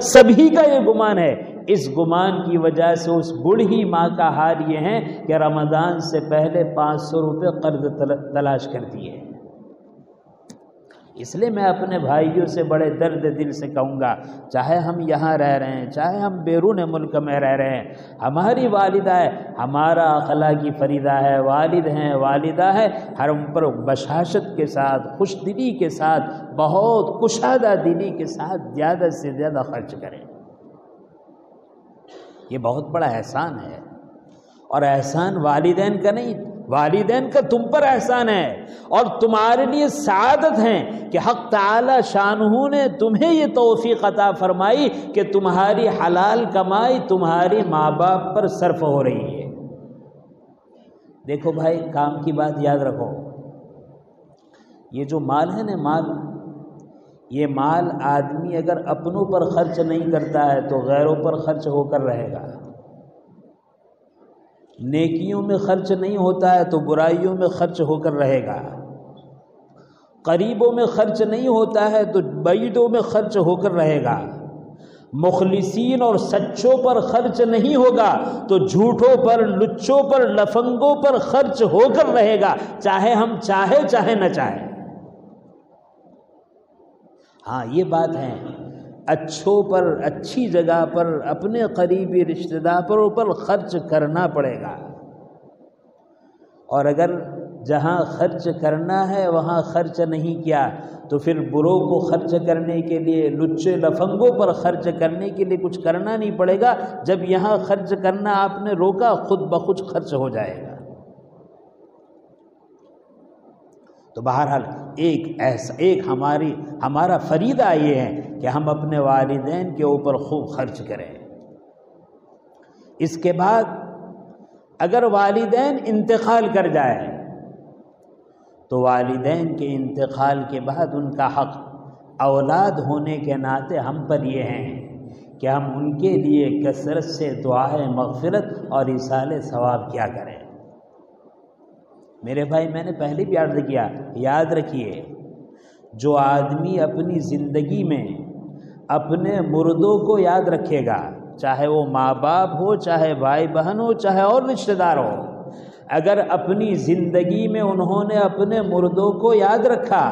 سبھی کا یہ گمان ہے۔ اس گمان کی وجہ سے اس بوڑھی ماں کا حال یہ ہے کہ رمضان سے پہلے 500 روپے قرض تلاش کرتی ہے۔ اس لیے میں اپنے بھائیوں سے بڑے درد دل سے کہوں گا، چاہے ہم یہاں رہ رہے ہیں، چاہے ہم بیرون ملک میں رہ رہے ہیں، ہماری والدہ ہے، ہمارا اخلاقی فریضہ ہے، والد ہیں، والدہ ہے، ہم پر بشاشت کے ساتھ، خوش دلی کے ساتھ، بہت کشادہ دلی کے ساتھ زیادہ سے زیادہ خرچ کریں۔ یہ بہت بڑا احسان ہے، اور احسان والدین کا نہیں، والدین کا تم پر احسان ہے، اور تمہارے لیے سعادت ہے کہ حق تعالی شانہ نے تمہیں یہ توفیق عطا فرمائی کہ تمہاری حلال کمائی تمہارے ماں باپ پر صرف ہو رہی ہے۔ دیکھو بھائی، کام کی بات یاد رکھو، یہ جو مال ہے نا، یہ مال آدمی اگر اپنوں پر خرچ نہیں کرتا ہے تو غیروں پر خرچ ہو کر رہے گا، نیکیوں میں خرچ نہیں ہوتا ہے تو برائیوں میں خرچ ہو کر رہے گا، قریبوں میں خرچ نہیں ہوتا ہے تو بعیدوں میں خرچ ہو کر رہے گا، مخلصین اور سچوں پر خرچ نہیں ہوگا تو جھوٹوں پر، لچوں پر، لفنگوں پر خرچ ہو کر رہے گا، چاہے ہم چاہے نہ چاہے۔ ہاں یہ بات ہے، اچھوں پر، اچھی جگہ پر، اپنے قریبی رشتہ داروں پر خرچ کرنا پڑے گا، اور اگر جہاں خرچ کرنا ہے وہاں خرچ نہیں کیا تو پھر بروں کو خرچ کرنے کے لیے، لچے لفنگوں پر خرچ کرنے کے لیے کچھ کرنا نہیں پڑے گا۔ جب یہاں خرچ کرنا آپ نے روکا، خود بخود خرچ ہو جائے گا۔ تو بہرحال ایک ہمارا فریضہ یہ ہے کہ ہم اپنے والدین کے اوپر خوب خرچ کریں۔ اس کے بعد اگر والدین انتقال کر جائے تو والدین کے انتقال کے بعد ان کا حق اولاد ہونے کے ناطے ہم پر یہ ہیں کہ ہم ان کے لیے کثرت سے دعائے مغفرت اور ایصال ثواب کیا کریں۔ میرے بھائی، میں نے پہلے بھی عرض کیا، یاد رکھیے، جو آدمی اپنی زندگی میں اپنے مردوں کو یاد رکھے گا، چاہے وہ ماں باپ ہو، چاہے بھائی بہن ہو، چاہے اور رشتہ دار ہو، اگر اپنی زندگی میں انہوں نے اپنے مردوں کو یاد رکھا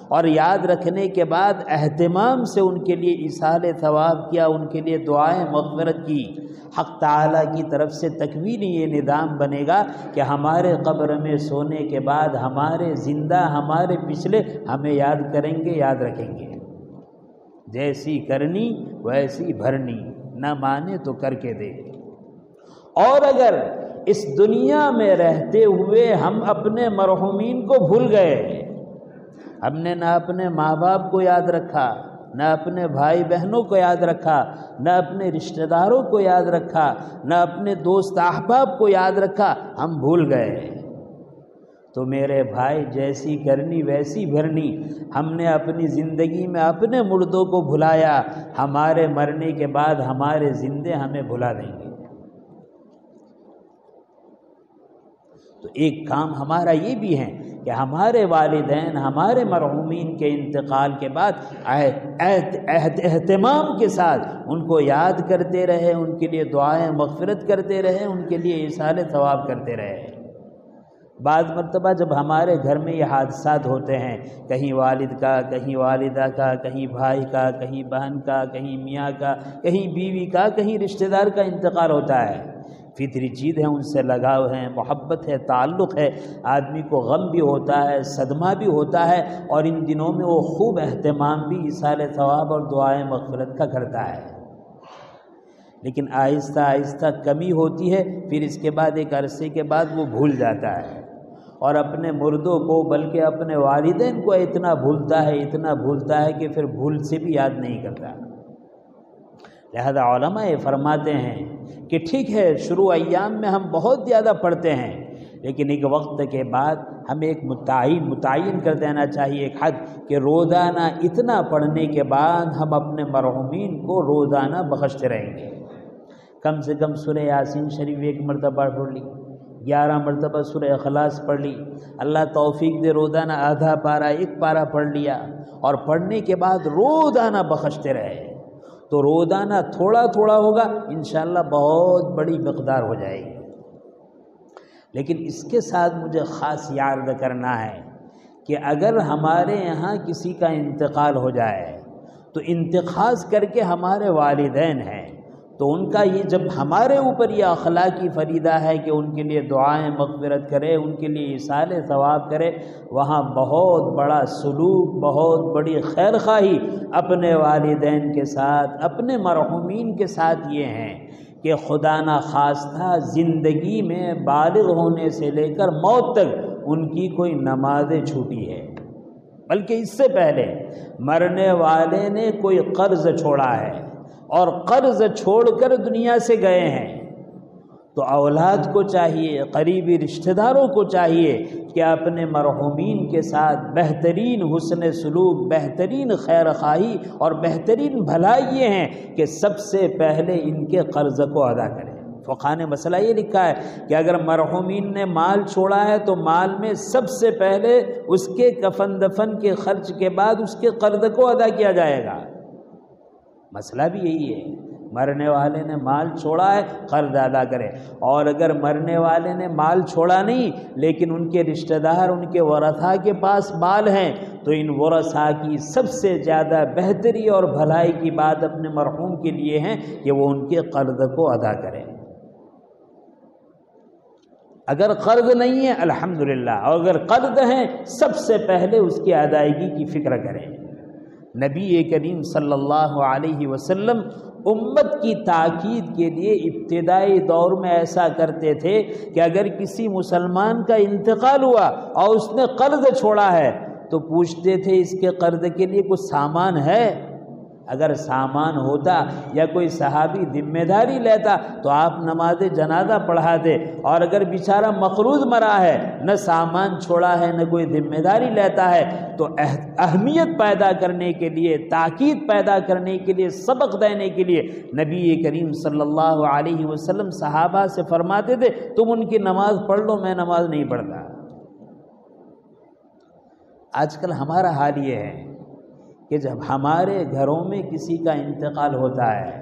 اور یاد رکھنے کے بعد اہتمام سے ان کے لیے ایصال ثواب کیا، ان کے لیے دعائیں مغفرت کی، حق تعالیٰ کی طرف سے تکوینی یہ نظام بنے گا کہ ہمارے قبر میں سونے کے بعد ہمارے زندہ، ہمارے پچھلے ہمیں یاد کریں گے، یاد رکھیں گے، جیسی کرنی ویسی بھرنی، نہ مانے تو کر کے دے۔ اور اگر اس دنیا میں رہتے ہوئے ہم اپنے مرحومین کو بھول گئے، ہم نے نہ اپنے ماں باپ کو یاد رکھا، نہ اپنے بھائی بہنوں کو یاد رکھا، نہ اپنے رشتہ داروں کو یاد رکھا، نہ اپنے دوست احباب کو یاد رکھا، ہم بھول گئے، تو میرے بھائی جیسی کرنی ویسی بھرنی، ہم نے اپنی زندگی میں اپنے مردوں کو بھلایا، ہمارے مرنے کے بعد ہمارے زندے ہمیں بھلا دیں گے۔ تو ایک کام ہمارا یہ بھی ہے کہ ہمارے والدین، ہمارے مرحومین کے انتقال کے بعد اہتمام کے ساتھ ان کو یاد کرتے رہے، ان کے لیے دعائیں مغفرت کرتے رہے، ان کے لیے ایصال ثواب کرتے رہے۔ بعض مرتبہ جب ہمارے گھر میں یہ حادثات ہوتے ہیں، کہیں والد کا، کہیں والدہ کا، کہیں بھائی کا، کہیں بہن کا، کہیں میاں کا، کہیں بیوی کا، کہیں رشتہ دار کا انتقال ہوتا ہے، فطری چیز ہے، ان سے لگاؤ ہے، محبت ہے، تعلق ہے، آدمی کو غم بھی ہوتا ہے، صدمہ بھی ہوتا ہے، اور ان دنوں میں وہ خوب اہتمام بھی ایصال ثواب اور دعائیں مغفرت کا کرتا ہے۔ لیکن آہستہ آہستہ کمی ہوتی ہے، پھر اس کے بعد ایک عرصے کے بعد وہ بھول جاتا ہے، اور اپنے مردوں کو بلکہ اپنے والدین کو اتنا بھولتا ہے کہ پھر بھول سے بھی یاد نہیں کرتا۔ لہذا علماء یہ فرماتے ہیں کہ ٹھیک ہے، شروع ایام میں ہم بہت زیادہ پڑھتے ہیں، لیکن ایک وقت کے بعد ہمیں ایک متعین کر دینا چاہیے، ایک حد کہ روزانہ اتنا پڑھنے کے بعد ہم اپنے مرحومین کو روزانہ بخشتے رہیں گے۔ کم سے کم سورہ یاسین شریف ایک مرتبہ پڑھ لی، 11 مرتبہ سورہ اخلاص پڑھ لی، اللہ توفیق دے روزانہ آدھا پارہ، ایک پارہ پڑھ لیا، اور پڑھنے کے بعد روزانہ بخشتے رہے۔ تو روزانہ تھوڑا تھوڑا ہوگا، انشاءاللہ بہت بڑی مقدار ہو جائے گی۔ لیکن اس کے ساتھ مجھے خاص یاد کرنا ہے کہ اگر ہمارے یہاں کسی کا انتقال ہو جائے تو انتخاص کر کے ہمارے والدین ہیں، تو ان کا یہ جب ہمارے اوپر یہ اخلاقی فریضہ ہے کہ ان کے لیے دعائیں مغفرت کرے، ان کے لیے ایصال ثواب کرے، وہاں بہت بڑا سلوک، بہت بڑی خیر خواہی اپنے والدین کے ساتھ، اپنے مرحومین کے ساتھ یہ ہیں کہ خدا نخواستہ زندگی میں بالغ ہونے سے لے کر موت تک ان کی کوئی نمازیں چھوٹی ہے، بلکہ اس سے پہلے مرنے والے نے کوئی قرض چھوڑا ہے اور قرض چھوڑ کر دنیا سے گئے ہیں، تو اولاد کو چاہیے، قریبی رشتہ داروں کو چاہیے کہ اپنے مرحومین کے ساتھ بہترین حسن سلوک، بہترین خیر خواہی اور بہترین بھلائی یہ ہیں کہ سب سے پہلے ان کے قرض کو ادا کریں۔ فقہ نے مسئلہ یہ لکھا ہے کہ اگر مرحومین نے مال چھوڑا ہے تو مال میں سب سے پہلے اس کے کفن دفن کے خرچ کے بعد اس کے قرض کو ادا کیا جائے گا۔ مسئلہ بھی یہی ہے، مرنے والے نے مال چھوڑا ہے، قرض ادا کرے، اور اگر مرنے والے نے مال چھوڑا نہیں لیکن ان کے رشتہ دار، ان کے ورثاء کے پاس مال ہیں، تو ان ورثاء کی سب سے زیادہ بہتری اور بھلائی کی بات اپنے مرحوم کے لیے ہے کہ وہ ان کے قرض کو ادا کریں۔ اگر قرض نہیں ہے الحمدللہ، اور اگر قرض ہیں سب سے پہلے اس کی ادائیگی کی فکر کریں۔ نبی کریم صلی اللہ علیہ وسلم امت کی تاکید کے لیے ابتدائی دور میں ایسا کرتے تھے کہ اگر کسی مسلمان کا انتقال ہوا اور اس نے قرض چھوڑا ہے تو پوچھتے تھے اس کے قرض کے لیے کچھ سامان ہے؟ اگر سامان ہوتا یا کوئی صحابی ذمہ داری لیتا تو آپ نماز جنازہ پڑھاتے، اور اگر بیچارہ مقروض مرا ہے، نہ سامان چھوڑا ہے نہ کوئی ذمہ داری لیتا ہے، تو اہمیت پیدا کرنے کے لیے، تاکید پیدا کرنے کے لیے، سبق دینے کے لیے نبی کریم صلی اللہ علیہ وسلم صحابہ سے فرماتے تھے تم ان کی نماز پڑھ لو، میں نماز نہیں پڑھتا۔ آج کل ہمارا حال یہ ہے کہ جب ہمارے گھروں میں کسی کا انتقال ہوتا ہے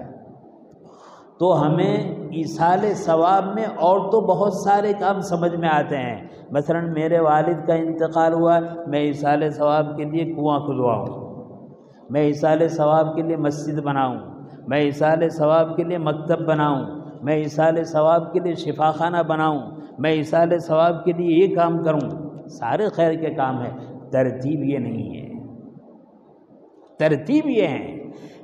تو ہمیں ایصال ثواب میں اور تو بہت سارے کام سمجھ میں آتے ہیں۔ مثلا میرے والد کا انتقال ہوا، میں ایصال ثواب کے لیے کنواں کھدواؤں، میں ایصال ثواب کے لیے مسجد بناؤں، میں ایصال ثواب کے لیے مکتب بناؤں، میں ایصال ثواب کے لیے شفا خانہ بناؤں، میں ایصال ثواب کے لیے یہ کام کروں۔ سارے خیر کے کام ہیں، ترتیب یہ نہیں ہے۔ ترتیب یہ ہے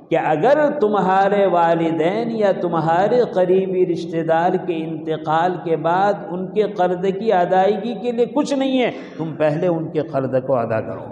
کہ اگر تمہارے والدین یا تمہارے قریبی رشتہ دار کے انتقال کے بعد ان کے قرض کی ادائیگی کے لیے کچھ نہیں ہے، تم پہلے ان کے قرض کو ادا کرو۔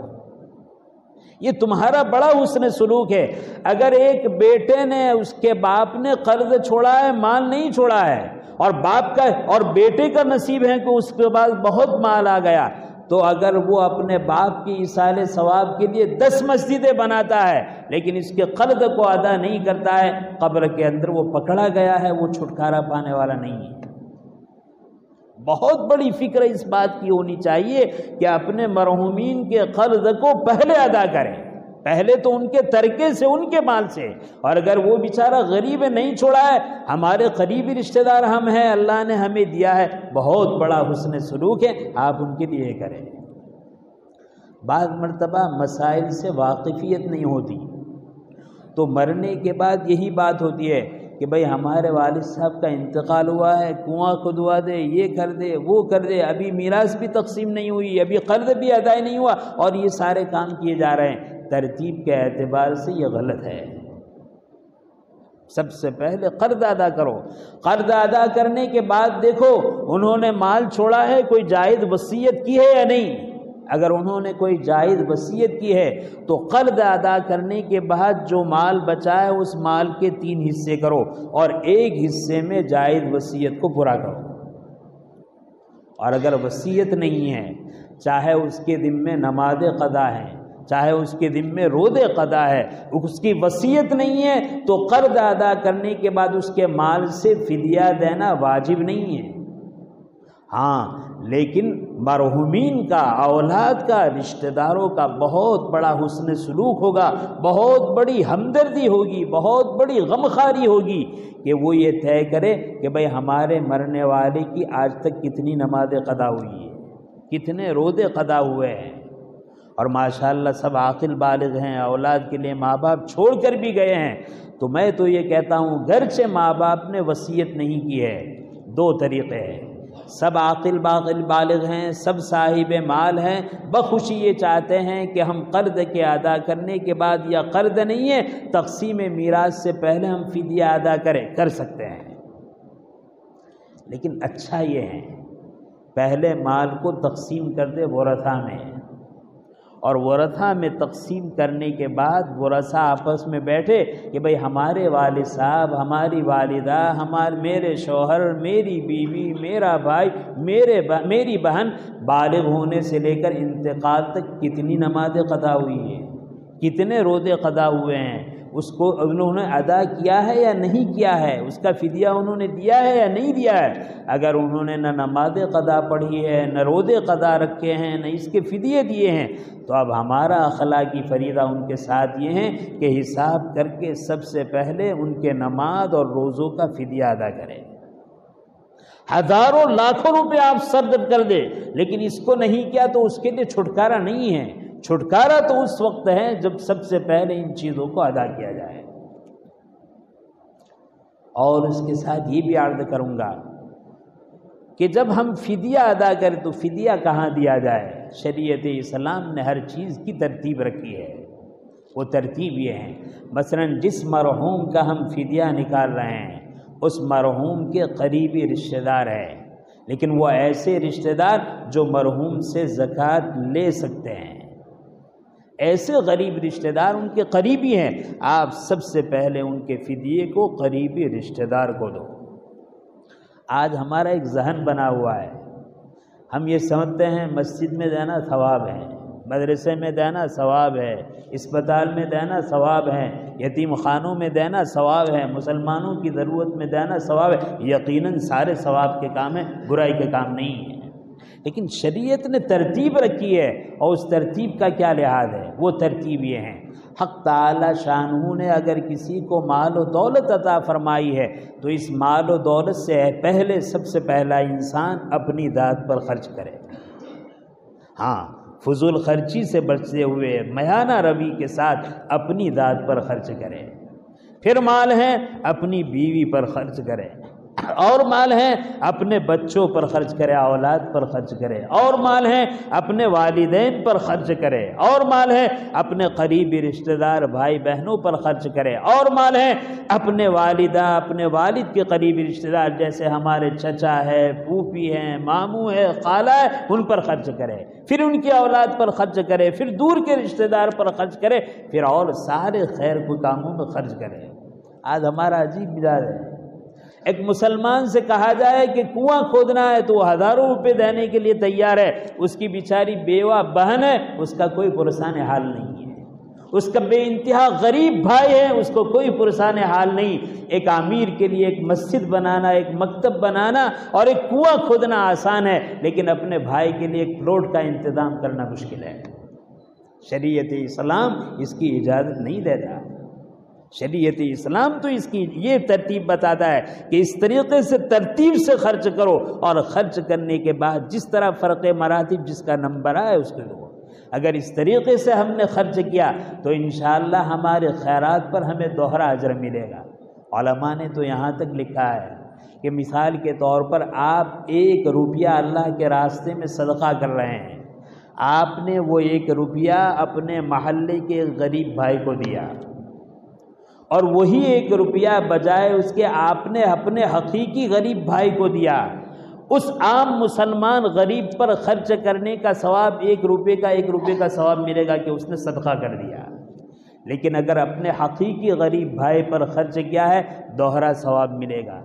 یہ تمہارا بڑا حسن سلوک ہے۔ اگر ایک بیٹے نے، اس کے باپ نے قرض چھوڑا ہے، مال نہیں چھوڑا ہے، اور باپ کا اور بیٹے کا نصیب ہے کہ اس کے بعد بہت مال آ گیا، تو اگر وہ اپنے باپ کی ایصال ثواب کے لیے 10 مسجدیں بناتا ہے لیکن اس کے قرض کو ادا نہیں کرتا ہے، قبر کے اندر وہ پکڑا گیا ہے، وہ چھٹکارا پانے والا نہیں ہے۔ بہت بڑی فکر اس بات کی ہونی چاہیے کہ اپنے مرحومین کے قرض کو پہلے ادا کریں، پہلے تو ان کے ترکے سے، ان کے مال سے، اور اگر وہ بیچارہ غریب نہیں چھوڑا ہے، ہمارے قریبی رشتہ دار ہم ہیں، اللہ نے ہمیں دیا ہے، بہت بڑا حسن سلوک ہے، آپ ان کے لیے کریں۔ بعض مرتبہ مسائل سے واقفیت نہیں ہوتی تو مرنے کے بعد یہی بات ہوتی ہے کہ بھئی ہمارے والد صاحب کا انتقال ہوا ہے، کنواں کھدوا دے، یہ کر دے، وہ کر دے، ابھی میراث بھی تقسیم نہیں ہوئی، ابھی قرض بھی ادا نہیں ہوا، اور یہ سارے کام کیے جا رہے ہیں۔ ترتیب کے اعتبار سے یہ غلط ہے۔ سب سے پہلے قرض ادا کرو، قرض ادا کرنے کے بعد دیکھو انہوں نے مال چھوڑا ہے، کوئی جائز وصیت کی ہے یا نہیں۔ اگر انہوں نے کوئی جائز وصیت کی ہے تو قرض ادا کرنے کے بعد جو مال بچا ہے اس مال کے 3 حصے کرو، اور 1 حصے میں جائز وصیت کو پورا کرو۔ اور اگر وصیت نہیں ہے، چاہے اس کے ذمے نماز قضا ہے، چاہے اس کے ذمے روزے قضا ہے، اس کی وصیت نہیں ہے، تو قرض ادا کرنے کے بعد اس کے مال سے فدیہ دینا واجب نہیں ہے۔ ہاں لیکن مرحومین کا، اولاد کا، رشتہ داروں کا بہت بڑا حسن سلوک ہوگا، بہت بڑی ہمدردی ہوگی، بہت بڑی غمخواری ہوگی کہ وہ یہ طے کرے کہ بھئی ہمارے مرنے والے کی آج تک کتنی نمازیں قضا ہوئی ہیں، کتنے روزے قضا ہوئے ہیں، اور ماشاءاللہ سب عاقل بالغ ہیں، اولاد کے لیے ماں باپ چھوڑ کر بھی گئے ہیں۔ تو میں تو یہ کہتا ہوں گرچہ ماں باپ نے وصیت نہیں کی ہے، دو طریقے ہیں، سب عاقل بالغ ہیں، سب صاحب مال ہیں، بخوشی یہ چاہتے ہیں کہ ہم قرض کے ادا کرنے کے بعد، یا قرض نہیں ہے تقسیم میراث سے پہلے ہم فدیہ ادا کر سکتے ہیں، لیکن اچھا یہ ہے پہلے مال کو تقسیم کر دے ورثہ میں، اور ورثہ میں تقسیم کرنے کے بعد ورثہ آپس میں بیٹھے کہ بھئی ہمارے والد صاحب، ہماری والدہ، میرے شوہر، میری بیوی، میرا بھائی، میری بہن بالغ ہونے سے لے کر انتقال تک کتنی نمازیں قضا ہوئی ہیں، کتنے روزے قضا ہوئے ہیں، اس کو انہوں نے ادا کیا ہے یا نہیں کیا ہے، اس کا فدیہ انہوں نے دیا ہے یا نہیں دیا ہے۔ اگر انہوں نے نہ نمازیں قضا پڑھی ہے، نہ روزے قضا رکھے ہیں، نہ اس کے فدیے دیے ہیں، تو اب ہمارا اخلاقی فریضہ ان کے ساتھ یہ ہے کہ حساب کر کے سب سے پہلے ان کے نماز اور روزوں کا فدیہ ادا کریں۔ ہزاروں لاکھوں روپے آپ صرف کر دے، لیکن اس کو نہیں کیا تو اس کے لیے چھٹکارا نہیں ہے، چھٹکارا تو اس وقت ہے جب سب سے پہلے ان چیزوں کو ادا کیا جائے۔ اور اس کے ساتھ یہ بھی عرض کروں گا کہ جب ہم فدیہ ادا کریں تو فدیہ کہاں دیا جائے؟ شریعت اسلام نے ہر چیز کی ترتیب رکھی ہے، وہ ترتیب یہ ہے، مثلا جس مرحوم کا ہم فدیہ نکال رہے ہیں اس مرحوم کے قریبی رشتہ دار ہیں، لیکن وہ ایسے رشتہ دار جو مرحوم سے زکوٰۃ لے سکتے ہیں، ایسے غریب رشتہ دار ان کے قریبی ہیں، آپ سب سے پہلے ان کے فدیے کو قریبی رشتہ دار کو دو۔ آج ہمارا ایک ذہن بنا ہوا ہے، ہم یہ سمجھتے ہیں مسجد میں دینا ثواب ہے، مدرسے میں دینا ثواب ہے، اسپتال میں دینا ثواب ہے، یتیم خانوں میں دینا ثواب ہے، مسلمانوں کی ضرورت میں دینا ثواب ہے۔ یقیناً سارے ثواب کے کام ہیں، برائی کے کام نہیں ہیں، لیکن شریعت نے ترتیب رکھی ہے، اور اس ترتیب کا کیا لحاظ ہے؟ وہ ترتیب یہ ہے، حق تعالی شانہ نے اگر کسی کو مال و دولت عطا فرمائی ہے تو اس مال و دولت سے پہلے سب سے پہلا انسان اپنی ذات پر خرچ کرے، ہاں فضول خرچی سے بچتے ہوئے میانہ روی کے ساتھ اپنی ذات پر خرچ کرے، پھر مال ہے اپنی بیوی پر خرچ کرے، اور مال ہے اپنے بچوں پر خرچ کرے، اولاد پر خرچ کرے، اور مال ہے اپنے والدین پر خرچ کرے، اور مال ہے اپنے قریبی رشتہ دار بھائی بہنوں پر خرچ کرے، اور مال ہے اپنے والدہ، اپنے والد کے قریبی رشتہ دار جیسے ہمارے چچا ہے، پھوپھی ہیں، ماموں ہے، خالہ ہے، ان پر خرچ کرے، پھر ان کی اولاد پر خرچ کرے، پھر دور کے رشتہ دار پر خرچ کرے، پھر اور سارے خیر کو کاموں میں خرچ کرے۔ آج ہمارا عجیب مزاج ہے، ایک مسلمان سے کہا جائے کہ کنواں کھودنا ہے تو وہ ہزاروں روپے دینے کے لیے تیار ہے، اس کی بیچاری بیوہ بہن ہے، اس کا کوئی پرسان حال نہیں ہے، اس کا بے انتہا غریب بھائی ہے، اس کو کوئی پرسان حال نہیں۔ ایک امیر کے لیے ایک مسجد بنانا، ایک مکتب بنانا اور ایک کنواں کھودنا آسان ہے، لیکن اپنے بھائی کے لیے ایک پلاٹ کا انتظام کرنا مشکل ہے۔ شریعت اسلام اس کی اجازت نہیں دیتا، شریعت اسلام تو اس کی یہ ترتیب بتاتا ہے کہ اس طریقے سے ترتیب سے خرچ کرو، اور خرچ کرنے کے بعد جس طرح فرق مراتب جس کا نمبر آئے اس کو دو۔ اگر اس طریقے سے ہم نے خرچ کیا تو انشاءاللہ ہمارے خیرات پر ہمیں دوہرا اجر ملے گا۔ علماء نے تو یہاں تک لکھا ہے کہ مثال کے طور پر آپ 1 روپیہ اللہ کے راستے میں صدقہ کر رہے ہیں، آپ نے وہ 1 روپیہ اپنے محلے کے غریب بھائی کو دیا، اور وہی 1 روپیہ بجائے اس کے آپ نے اپنے حقیقی غریب بھائی کو دیا، اس عام مسلمان غریب پر خرچ کرنے کا ثواب 1 روپے کا ثواب ملے گا کہ اس نے صدقہ کر دیا۔ لیکن اگر اپنے حقیقی غریب بھائی پر خرچ کیا ہے دوہرا ثواب ملے گا،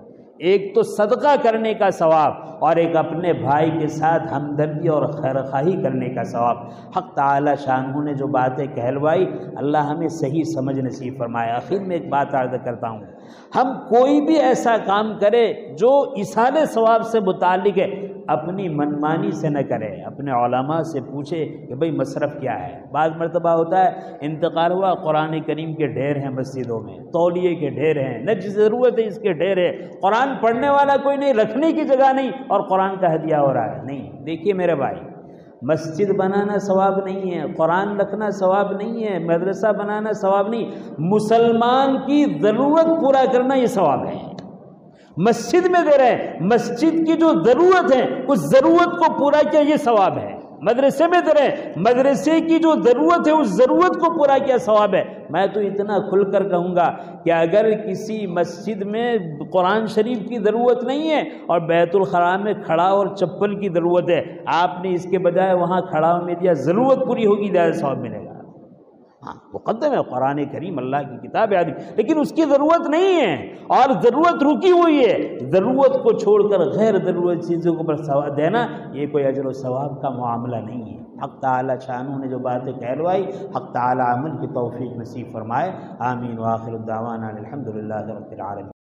ایک تو صدقہ کرنے کا ثواب اور ایک اپنے بھائی کے ساتھ ہمدردی اور خیرخواہی کرنے کا ثواب۔ حق تعالی شانہ نے جو باتیں کہلوائی اللہ ہمیں صحیح سمجھ نصیب فرمائے۔ آخر میں ایک بات عرض کرتا ہوں، ہم کوئی بھی ایسا کام کرے جو ایصال ثواب سے متعلق ہے، اپنی منمانی سے نہ کرے، اپنے علماء سے پوچھے کہ بھئی مصرف کیا ہے۔ بعض مرتبہ ہوتا ہے انتقال ہوا، قرآن کریم کے ڈھیر ہیں مسجدوں میں، تولیے کے ڈھیر ہیں، نہ جس ضرورت ہے اس کے ڈھیر ہے، قرآن پڑھنے والا کوئی نہیں، رکھنے کی جگہ نہیں، اور قرآن کا ہدیہ ہو رہا ہے۔ نہیں، دیکھیے میرے بھائی، مسجد بنانا ثواب نہیں ہے، قرآن رکھنا ثواب نہیں ہے، مدرسہ بنانا ثواب نہیں، مسلمان کی ضرورت پورا کرنا یہ ثواب ہے۔ مسجد میں دے رہے ہیں، مسجد کی جو ضرورت ہے اس ضرورت کو پورا کیا یہ ثواب ہے۔ مدرسے میں دے رہے ہیں، مدرسے کی جو ضرورت ہے اس ضرورت کو پورا کیا ثواب ہے۔ میں تو اتنا کھل کر کہوں گا کہ اگر کسی مسجد میں قرآن شریف کی ضرورت نہیں ہے اور بیت الخلاء میں کھڑا اور چپل کی ضرورت ہے، آپ نے اس کے بجائے وہاں کھڑا میں دیا، ضرورت پوری ہوگی، زیادہ ثواب ملے گا۔ ہاں مقدم ہے قرآن کریم، اللہ کی کتاب ہے، لیکن اس کی ضرورت نہیں ہے اور ضرورت رکی ہوئی ہے۔ ضرورت کو چھوڑ کر غیر ضرورت چیزوں کو پر ثواب دینا یہ کوئی اجر و ثواب کا معاملہ نہیں ہے۔ حق تعالی شانہ نے جو باتیں کہلوائی، حق تعالی عمل کی توفیق نصیب فرمائے، آمین۔ وآخر الدعوانا الحمدللہ رب العالمین۔